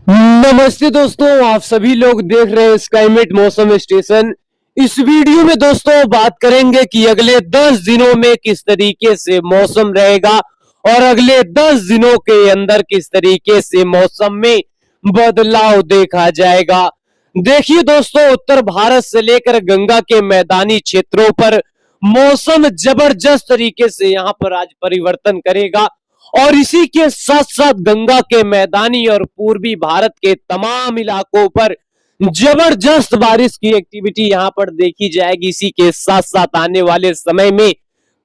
नमस्ते दोस्तों, आप सभी लोग देख रहे हैं स्काईमेट मौसम स्टेशन। इस वीडियो में दोस्तों बात करेंगे कि अगले 10 दिनों में किस तरीके से मौसम रहेगा और अगले 10 दिनों के अंदर किस तरीके से मौसम में बदलाव देखा जाएगा। देखिए दोस्तों, उत्तर भारत से लेकर गंगा के मैदानी क्षेत्रों पर मौसम जबरदस्त तरीके से यहाँ पर आज परिवर्तन करेगा और इसी के साथ साथ गंगा के मैदानी और पूर्वी भारत के तमाम इलाकों पर जबरदस्त बारिश की एक्टिविटी यहां पर देखी जाएगी। इसी के साथ साथ आने वाले समय में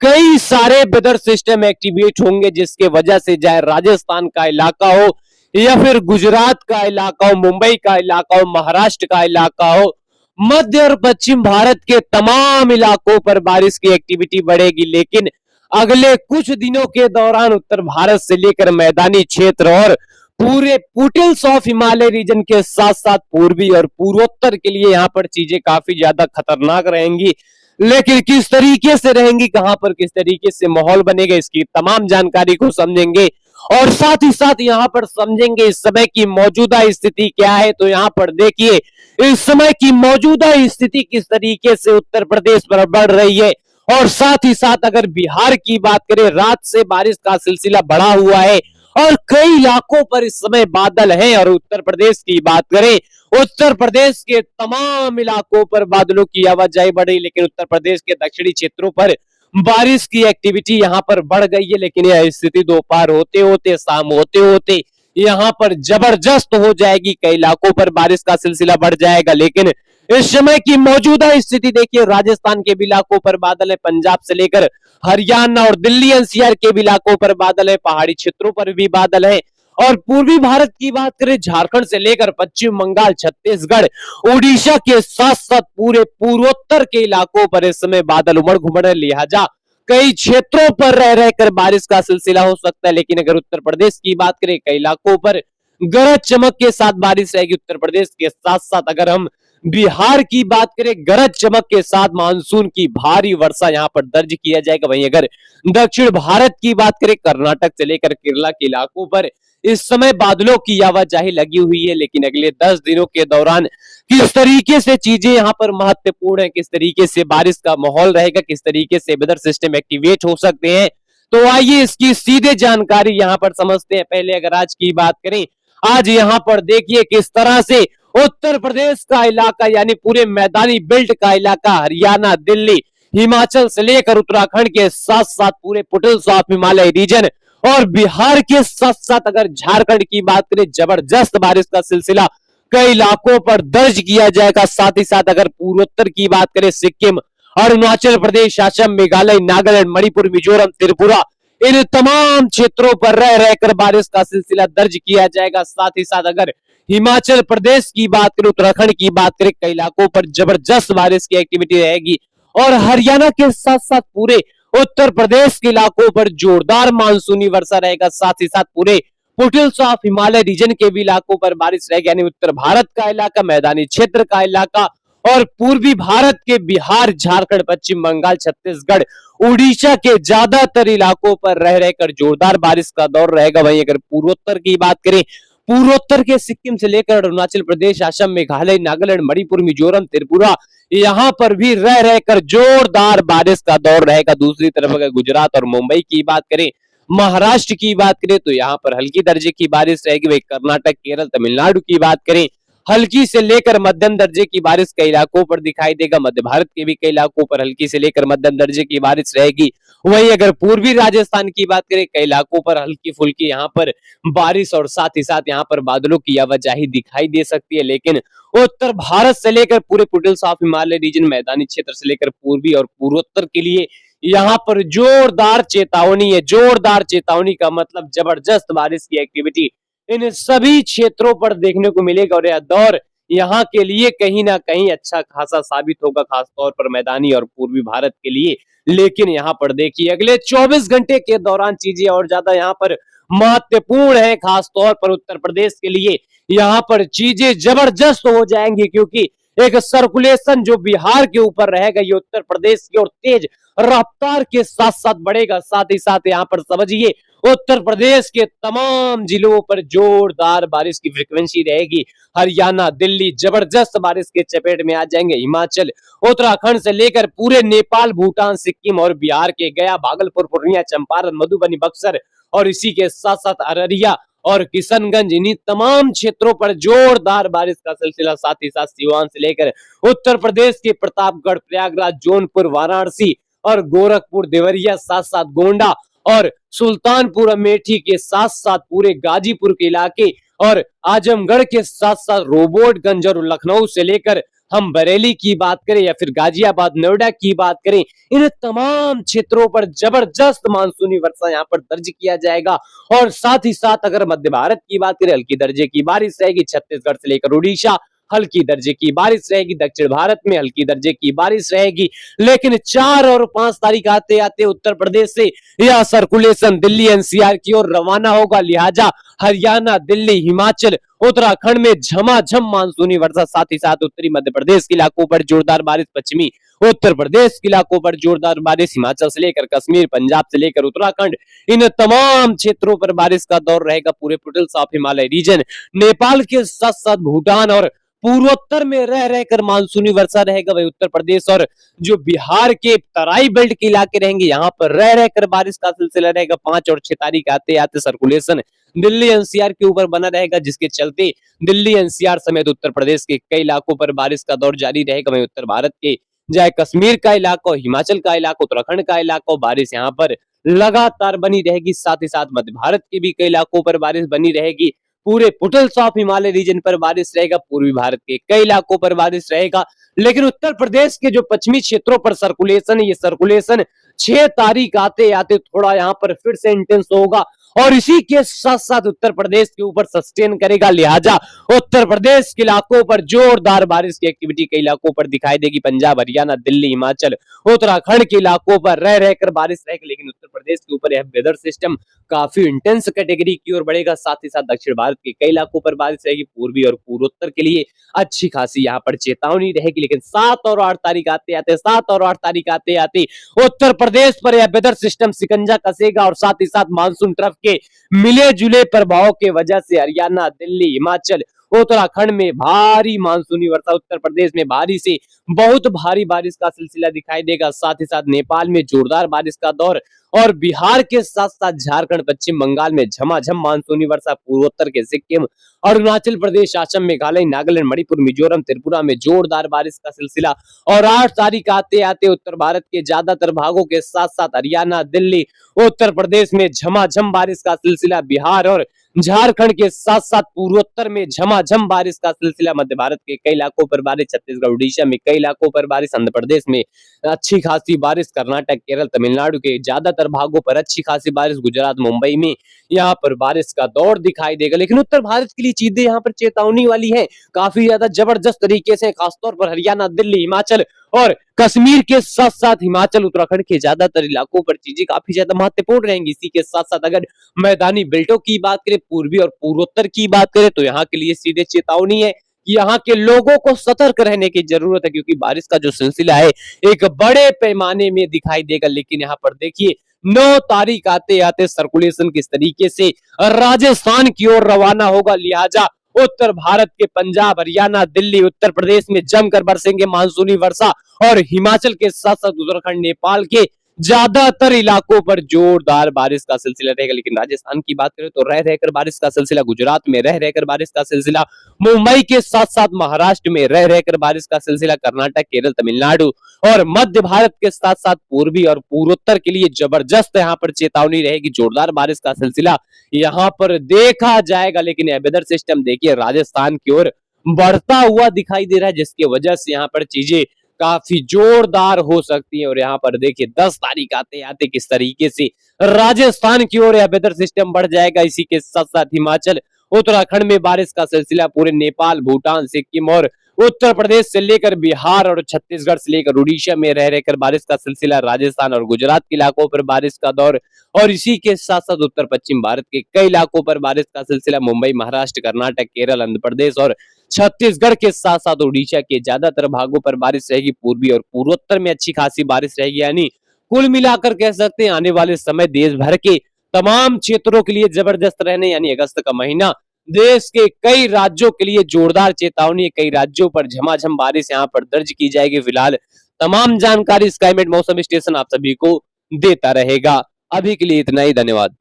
कई सारे वेदर सिस्टम एक्टिवेट होंगे, जिसके वजह से चाहे राजस्थान का इलाका हो या फिर गुजरात का इलाका हो, मुंबई का इलाका हो, महाराष्ट्र का इलाका हो, मध्य और पश्चिम भारत के तमाम इलाकों पर बारिश की एक्टिविटी बढ़ेगी। लेकिन अगले कुछ दिनों के दौरान उत्तर भारत से लेकर मैदानी क्षेत्र और पूरे फुटहिल्स ऑफ हिमालय रीजन के साथ साथ पूर्वी और पूर्वोत्तर के लिए यहाँ पर चीजें काफी ज्यादा खतरनाक रहेंगी। लेकिन किस तरीके से रहेंगी, कहां पर किस तरीके से माहौल बनेगा, इसकी तमाम जानकारी को समझेंगे और साथ ही साथ यहाँ पर समझेंगे इस समय की मौजूदा स्थिति क्या है। तो यहाँ पर देखिए, इस समय की मौजूदा स्थिति किस तरीके से उत्तर प्रदेश पर बढ़ रही है और साथ ही साथ अगर बिहार की बात करें, रात से बारिश का सिलसिला बढ़ा हुआ है और कई इलाकों पर इस समय बादल हैं। और उत्तर प्रदेश की बात करें, उत्तर प्रदेश के तमाम इलाकों पर बादलों की आवाजाही बढ़ी, लेकिन उत्तर प्रदेश के दक्षिणी क्षेत्रों पर बारिश की एक्टिविटी यहां पर बढ़ गई है। लेकिन यह स्थिति दोपहर होते होते, शाम होते होते यहां पर जबरदस्त हो जाएगी। कई इलाकों पर बारिश का सिलसिला बढ़ जाएगा। लेकिन इस समय की मौजूदा स्थिति देखिए, राजस्थान के भी इलाकों पर बादल है, पंजाब से लेकर हरियाणा और दिल्ली एनसीआर के भी इलाकों पर बादल है, पहाड़ी क्षेत्रों पर भी बादल है। और पूर्वी भारत की बात करें, झारखंड से लेकर पश्चिम बंगाल, छत्तीसगढ़, उड़ीसा के साथ साथ पूरे पूर्वोत्तर के इलाकों पर इस समय बादल उमड़ घुमड़, लिहाजा कई क्षेत्रों पर रह रहकर बारिश का सिलसिला हो सकता है। लेकिन अगर उत्तर प्रदेश की बात करें, कई इलाकों पर गरज चमक के साथ बारिश रहेगी। उत्तर प्रदेश के साथ साथ अगर हम बिहार की बात करें, गरज चमक के साथ मानसून की भारी वर्षा यहां पर दर्ज किया जाएगा। वहीं अगर दक्षिण भारत की बात करें, कर्नाटक से लेकर केरला के इलाकों पर इस समय बादलों की आवाजाही लगी हुई है। लेकिन अगले 10 दिनों के दौरान किस तरीके से चीजें यहां पर महत्वपूर्ण है, किस तरीके से बारिश का माहौल रहेगा, किस तरीके से वेदर सिस्टम एक्टिवेट हो सकते हैं, तो आइए इसकी सीधे जानकारी यहां पर समझते हैं। पहले अगर आज की बात करें, आज यहां पर देखिए किस तरह से उत्तर प्रदेश का इलाका यानी पूरे मैदानी बेल्ट का इलाका, हरियाणा, दिल्ली, हिमाचल से लेकर उत्तराखंड के साथ साथ पूरे फुटहिल्स ऑफ हिमालय रीजन और बिहार के साथ साथ अगर झारखंड की बात करें, जबरदस्त बारिश का सिलसिला कई इलाकों पर दर्ज किया जाएगा। साथ ही साथ अगर पूर्वोत्तर की बात करें, सिक्किम, अरुणाचल प्रदेश, असम, मेघालय, नागालैंड, मणिपुर, मिजोरम, त्रिपुरा, इन तमाम क्षेत्रों पर रह रहकर बारिश का सिलसिला दर्ज किया जाएगा। साथ ही साथ अगर हिमाचल प्रदेश की बात करें, उत्तराखंड की बात करें, कई इलाकों पर जबरदस्त बारिश की एक्टिविटी रहेगी। और हरियाणा के साथ साथ पूरे उत्तर प्रदेश के इलाकों पर जोरदार मानसूनी वर्षा रहेगा। साथ ही साथ पूरे फुटहिल्स ऑफ हिमालय रीजन के भी इलाकों पर बारिश रहेगी, यानी उत्तर भारत का इलाका, मैदानी क्षेत्र का इलाका और पूर्वी भारत के बिहार, झारखंड, पश्चिम बंगाल, छत्तीसगढ़, उड़ीसा के ज्यादातर इलाकों पर रह रहकर जोरदार बारिश का दौर रहेगा। वहीं अगर पूर्वोत्तर की बात करें, पूर्वोत्तर के सिक्किम से लेकर अरुणाचल प्रदेश, असम, मेघालय, नागालैंड, मणिपुर, मिजोरम, त्रिपुरा, यहां पर भी रह रहकर जोरदार बारिश का दौर रहेगा। दूसरी तरफ अगर गुजरात और मुंबई की बात करें, महाराष्ट्र की बात करें, तो यहाँ पर हल्की दर्जे की बारिश रहेगी। वही कर्नाटक, केरल, तमिलनाडु की बात करें, हल्की से लेकर मध्यम दर्जे की बारिश कई इलाकों पर दिखाई देगा। मध्य भारत के भी कई इलाकों पर हल्की से लेकर मध्यम दर्जे की बारिश रहेगी। वहीं अगर पूर्वी राजस्थान की बात करें, कई इलाकों पर हल्की फुल्की यहाँ पर बारिश और साथ ही साथ यहाँ पर बादलों की आवाजाही दिखाई दे सकती है। लेकिन उत्तर भारत से लेकर पूरे फुटहिल्स ऑफ हिमालय रीजन, मैदानी क्षेत्र से लेकर पूर्वी और पूर्वोत्तर के लिए यहाँ पर जोरदार चेतावनी है। जोरदार चेतावनी का मतलब जबरदस्त बारिश की एक्टिविटी इन सभी क्षेत्रों पर देखने को मिलेगा और यह दौर यहाँ के लिए कहीं ना कहीं अच्छा खासा साबित होगा, खासतौर पर मैदानी और पूर्वी भारत के लिए। लेकिन यहाँ पर देखिए, अगले 24 घंटे के दौरान चीजें और ज्यादा यहाँ पर महत्वपूर्ण है, खासतौर पर उत्तर प्रदेश के लिए। यहाँ पर चीजें जबरदस्त हो जाएंगी, क्योंकि एक सर्कुलेशन जो बिहार के ऊपर रहेगा, ये उत्तर प्रदेश की ओर तेज रफ्तार के साथ साथ बढ़ेगा। साथ ही साथ यहाँ पर समझिए उत्तर प्रदेश के तमाम जिलों पर जोरदार बारिश की फ्रीक्वेंसी रहेगी। हरियाणा, दिल्ली जबरदस्त बारिश के चपेट में आ जाएंगे। हिमाचल, उत्तराखंड से लेकर पूरे नेपाल, भूटान, सिक्किम और बिहार के गया, भागलपुर, पूर्णिया, चंपारण, मधुबनी, बक्सर और इसी के साथ साथ अररिया और किशनगंज, इन्हीं तमाम क्षेत्रों पर जोरदार बारिश का सिलसिला। साथ ही साथ सीवान से लेकर उत्तर प्रदेश के प्रतापगढ़, प्रयागराज, जौनपुर, वाराणसी और गोरखपुर, देवरिया, साथ साथ गोंडा और सुल्तानपुर अमेठी के साथ साथ पूरे गाजीपुर के इलाके और आजमगढ़ के साथ साथ रोबोटगंज और लखनऊ से लेकर हम बरेली की बात करें या फिर गाजियाबाद, नोएडा की बात करें, इन तमाम क्षेत्रों पर जबरदस्त मानसूनी वर्षा यहाँ पर दर्ज किया जाएगा। और साथ ही साथ अगर मध्य भारत की बात करें, हल्की दर्जे की बारिश रहेगी। छत्तीसगढ़ से लेकर उड़ीसा हल्की दर्जे की बारिश रहेगी। दक्षिण भारत में हल्की दर्जे की बारिश रहेगी। लेकिन 4 और 5 तारीख आते आते उत्तर प्रदेश से यह सर्कुलेशन दिल्ली एनसीआर की ओर रवाना होगा। लिहाजा हरियाणा, दिल्ली, हिमाचल, उत्तराखंड में झमाझम मानसूनी वर्षा। साथ ही साथ उत्तरी मध्य प्रदेश के इलाकों पर जोरदार बारिश, पश्चिमी उत्तर प्रदेश के इलाकों पर जोरदार बारिश, हिमाचल से लेकर कश्मीर, पंजाब से लेकर उत्तराखंड, इन तमाम क्षेत्रों पर बारिश का दौर रहेगा। पूरे प्लूटल्स ऑफ हिमालय रीजन, नेपाल के साथ साथ भूटान और पूर्वोत्तर में रह रहकर मानसूनी वर्षा रहेगा। वही उत्तर प्रदेश और जो बिहार के तराई बेल्ट के इलाके रहेंगे, यहाँ पर रह रहकर बारिश का सिलसिला रहेगा। 5 और 6 तारीख आते आते सर्कुलेशन दिल्ली एनसीआर के ऊपर बना रहेगा, जिसके चलते दिल्ली एनसीआर समेत उत्तर प्रदेश के कई इलाकों पर बारिश का दौर जारी रहेगा। वहीं उत्तर भारत के चाहे कश्मीर का इलाका, हिमाचल का इलाका, उत्तराखंड का इलाका, बारिश यहाँ पर लगातार बनी रहेगी। साथ ही साथ मध्य भारत के भी कई इलाकों पर बारिश बनी रहेगी। पूरे फुटल्स ऑफ हिमालय रीजन पर बारिश रहेगा। पूर्वी भारत के कई इलाकों पर बारिश रहेगा। लेकिन उत्तर प्रदेश के जो पश्चिमी क्षेत्रों पर सर्कुलेशन है, ये सर्कुलेशन 6 तारीख आते आते थोड़ा यहाँ पर फिर से इंटेंस होगा और इसी के साथ साथ उत्तर प्रदेश के ऊपर सस्टेन करेगा। लिहाजा उत्तर प्रदेश के इलाकों पर जोरदार बारिश की एक्टिविटी कई इलाकों पर दिखाई देगी। पंजाब, हरियाणा, दिल्ली, हिमाचल, उत्तराखंड के इलाकों पर रह रहकर बारिश रहेगी। लेकिन उत्तर प्रदेश के ऊपर यह वेदर सिस्टम काफी इंटेंस कैटेगरी की ओर बढ़ेगा। साथ ही साथ दक्षिण भारत के कई इलाकों पर बारिश रहेगी। पूर्वी और पूर्वोत्तर के लिए अच्छी खासी यहाँ पर चेतावनी रहेगी। लेकिन 7 और 8 तारीख आते आते 7 और 8 तारीख आते आते उत्तर प्रदेश पर यह वेदर सिस्टम सिकंजा कसेगा और साथ ही साथ मानसून ट्रफ के मिले जुले प्रभाव के वजह से हरियाणा, दिल्ली, हिमाचल, उत्तराखंड में भारी मानसूनी वर्षा, उत्तर प्रदेश में भारी से बहुत भारी बारिश का सिलसिला दिखाई देगा। साथ ही साथ नेपाल में जोरदार बारिश का दौर और बिहार के साथ साथ झारखंड, पश्चिम बंगाल में झमाझम मानसूनी वर्षा, पूर्वोत्तर के सिक्किम, अरुणाचल प्रदेश, असम, मेघालय, नागालैंड, मणिपुर, मिजोरम, त्रिपुरा में जोरदार बारिश का सिलसिला। और 8 तारीख आते आते उत्तर भारत के ज्यादातर भागों के साथ साथ हरियाणा, दिल्ली, उत्तर प्रदेश में झमाझम बारिश का सिलसिला। बिहार और झारखंड के साथ साथ पूर्वोत्तर में झमाझम बारिश का सिलसिला। मध्य भारत के कई इलाकों पर बारिश, छत्तीसगढ़, उड़ीसा में कई इलाकों पर बारिश, आंध्र प्रदेश में अच्छी खासी बारिश, कर्नाटक, केरल, तमिलनाडु के ज्यादातर भागों पर अच्छी खासी बारिश, गुजरात, मुंबई में यहाँ पर बारिश का दौर दिखाई देगा। लेकिन उत्तर भारत के लिए चीजें यहाँ पर चेतावनी वाली है, काफी ज्यादा जबरदस्त तरीके से, खासतौर पर हरियाणा, दिल्ली, हिमाचल और कश्मीर के साथ साथ हिमाचल, उत्तराखंड के ज्यादातर इलाकों पर चीजें काफी ज्यादा महत्वपूर्ण रहेंगी। इसी के साथ साथ अगर मैदानी बेल्टों की बात करें, पूर्वी और पूर्वोत्तर की बात करें, तो यहाँ के लिए सीधे चेतावनी है कि यहाँ के लोगों को सतर्क रहने की जरूरत है, क्योंकि बारिश का जो सिलसिला है एक बड़े पैमाने में दिखाई देगा। लेकिन यहाँ पर देखिए 9 तारीख आते आते सर्कुलेशन किस तरीके से राजस्थान की ओर रवाना होगा। लिहाजा उत्तर भारत के पंजाब, हरियाणा, दिल्ली, उत्तर प्रदेश में जमकर बरसेंगे मानसूनी वर्षा और हिमाचल के साथ साथ उत्तराखंड, नेपाल के ज्यादातर इलाकों पर जोरदार बारिश का सिलसिला रहेगा। लेकिन राजस्थान की बात करें तो रह रहकर बारिश का सिलसिला, गुजरात में रह रहकर बारिश का सिलसिला, मुंबई के साथ साथ महाराष्ट्र में रह रहकर बारिश का सिलसिला, कर्नाटक, केरल, तमिलनाडु और मध्य भारत के साथ साथ पूर्वी और पूर्वोत्तर के लिए जबरदस्त यहाँ पर चेतावनी रहेगी। जोरदार बारिश का सिलसिला यहाँ पर देखा जाएगा। लेकिन यह वेदर सिस्टम देखिए राजस्थान की ओर बढ़ता हुआ दिखाई दे रहा है, जिसकी वजह से यहाँ पर चीजें काफी जोरदार हो सकती है। और यहाँ पर देखिए 10 तारीख आते आते किस तरीके से राजस्थान की ओर यह वेदर सिस्टम बढ़ जाएगा। इसी के साथ साथ हिमाचल, उत्तराखंड में बारिश का सिलसिला, पूरे नेपाल, भूटान, सिक्किम और उत्तर प्रदेश से लेकर बिहार और छत्तीसगढ़ से लेकर उड़ीसा में रह रहकर बारिश का सिलसिला, राजस्थान और गुजरात के इलाकों पर बारिश का दौर और इसी के साथ साथ उत्तर पश्चिम भारत के कई इलाकों पर बारिश का सिलसिला, मुंबई, महाराष्ट्र, कर्नाटक, केरल, आंध्र प्रदेश और छत्तीसगढ़ के साथ साथ उड़ीसा के ज्यादातर भागों पर बारिश रहेगी। पूर्वी और पूर्वोत्तर में अच्छी खासी बारिश रहेगी, यानी कुल मिलाकर कह सकते हैं आने वाले समय देश भर के तमाम क्षेत्रों के लिए जबरदस्त रहने, यानी अगस्त का महीना देश के कई राज्यों के लिए जोरदार चेतावनी है। कई राज्यों पर झमाझम बारिश यहाँ पर दर्ज की जाएगी। फिलहाल तमाम जानकारी स्काईमेट मौसम स्टेशन आप सभी को देता रहेगा। अभी के लिए इतना ही, धन्यवाद।